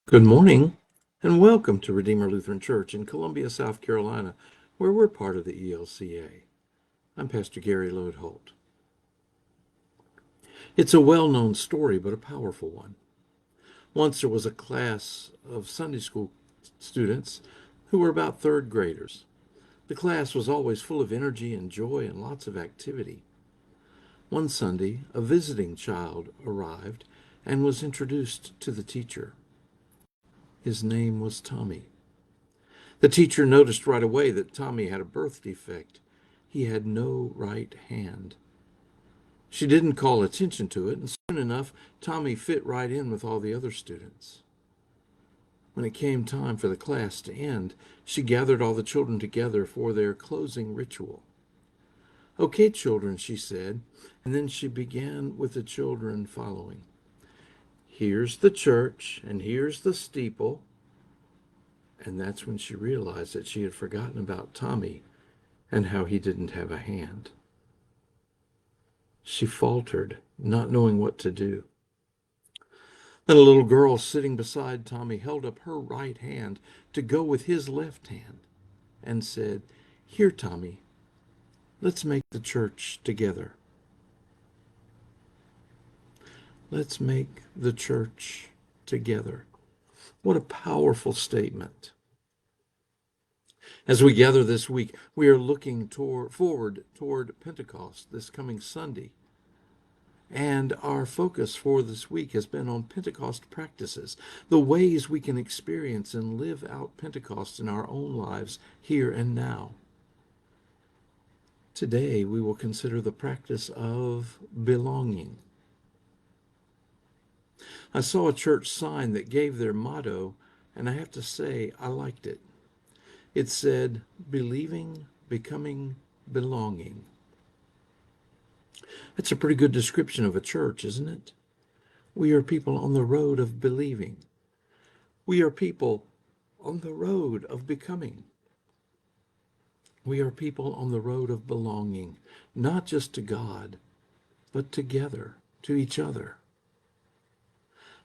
Good morning, and welcome to Redeemer Lutheran Church in Columbia, South Carolina, where we're part of the ELCA. I'm Pastor Gary Lodeholt. It's a well-known story, but a powerful one. Once there was a class of Sunday school students who were about third graders. The class was always full of energy and joy and lots of activity. One Sunday, a visiting child arrived and was introduced to the teacher. His name was Tommy. The teacher noticed right away that Tommy had a birth defect. He had no right hand. She didn't call attention to it, and soon enough, Tommy fit right in with all the other students. When it came time for the class to end, she gathered all the children together for their closing ritual. "Okay, children," she said, and then she began with the children following. "Here's the church, and here's the steeple." And that's when she realized that she had forgotten about Tommy and how he didn't have a hand. She faltered, not knowing what to do. Then a little girl sitting beside Tommy held up her right hand to go with his left hand and said, "Here, Tommy, let's make the church together. Let's make the church together." What a powerful statement. As we gather this week, we are looking forward toward Pentecost this coming Sunday. And our focus for this week has been on Pentecost practices, the ways we can experience and live out Pentecost in our own lives here and now. Today, we will consider the practice of belonging. I saw a church sign that gave their motto, and I have to say, I liked it. It said, "Believing, becoming, belonging." That's a pretty good description of a church, isn't it? We are people on the road of believing. We are people on the road of becoming. We are people on the road of belonging, not just to God, but together, to each other.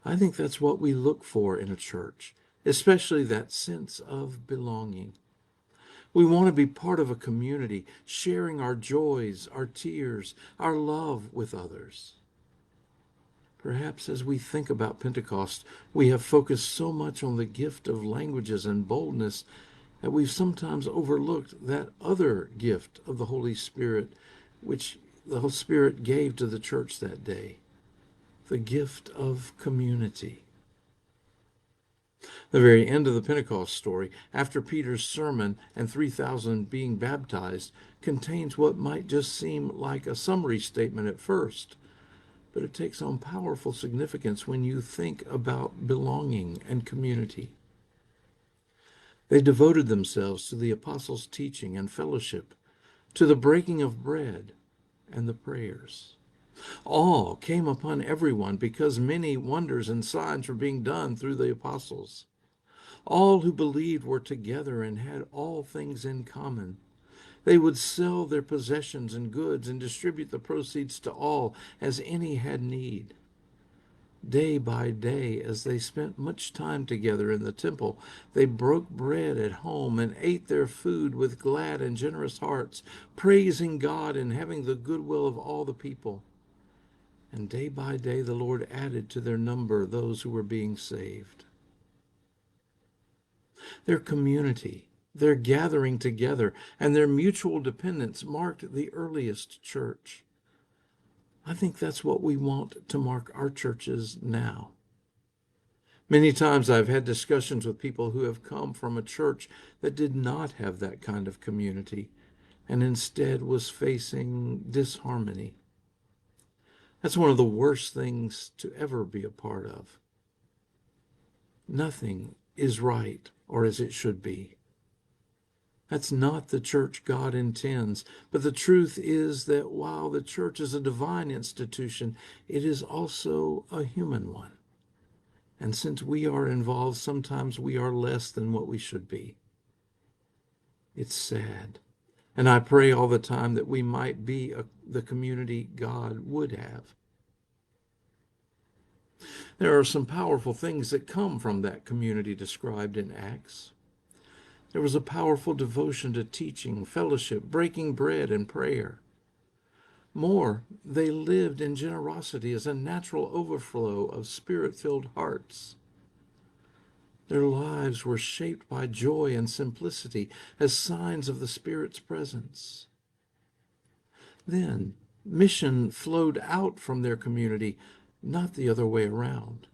I think that's what we look for in a church, especially that sense of belonging. We want to be part of a community, sharing our joys, our tears, our love with others. Perhaps as we think about Pentecost, we have focused so much on the gift of languages and boldness that we've sometimes overlooked that other gift of the Holy Spirit, which the Holy Spirit gave to the church that day, the gift of community. The very end of the Pentecost story, after Peter's sermon and 3,000 being baptized, contains what might just seem like a summary statement at first, but it takes on powerful significance when you think about belonging and community. They devoted themselves to the apostles' teaching and fellowship, to the breaking of bread and the prayers. Awe came upon everyone because many wonders and signs were being done through the apostles. All who believed were together and had all things in common. They would sell their possessions and goods and distribute the proceeds to all as any had need. Day by day, as they spent much time together in the temple, they broke bread at home and ate their food with glad and generous hearts, praising God and having the goodwill of all the people. And day by day, the Lord added to their number those who were being saved. Their community, their gathering together, and their mutual dependence marked the earliest church. I think that's what we want to mark our churches now. Many times I've had discussions with people who have come from a church that did not have that kind of community and instead was facing disharmony. That's one of the worst things to ever be a part of. Nothing is right or as it should be. That's not the church God intends. But the truth is that while the church is a divine institution, it is also a human one. And since we are involved, sometimes we are less than what we should be. It's sad. And I pray all the time that we might be the community God would have. There are some powerful things that come from that community described in Acts. There was a powerful devotion to teaching, fellowship, breaking bread, and prayer. More, they lived in generosity as a natural overflow of spirit-filled hearts. Their lives were shaped by joy and simplicity as signs of the Spirit's presence. Then, mission flowed out from their community, not the other way around.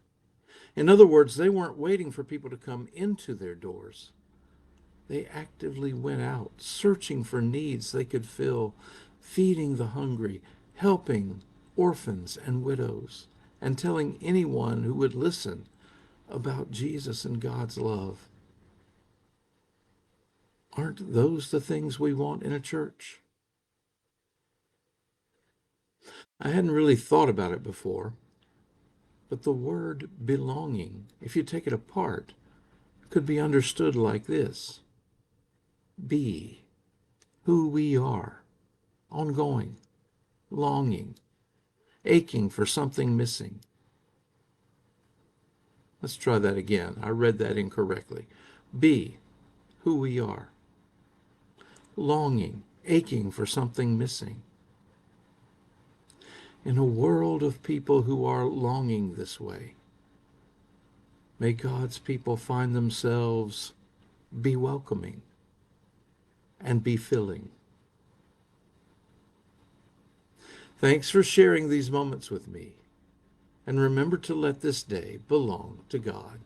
In other words, they weren't waiting for people to come into their doors. They actively went out, searching for needs they could fill, feeding the hungry, helping orphans and widows, and telling anyone who would listen about Jesus and God's love. Aren't those the things we want in a church? I hadn't really thought about it before, but the word belonging, if you take it apart, could be understood like this: be who we are, ongoing, longing, aching for something missing. Let's try that again. I read that incorrectly. Be who we are, longing, aching for something missing. In a world of people who are longing this way, may God's people find themselves be welcoming and be filling. Thanks for sharing these moments with me. And remember to let this day belong to God.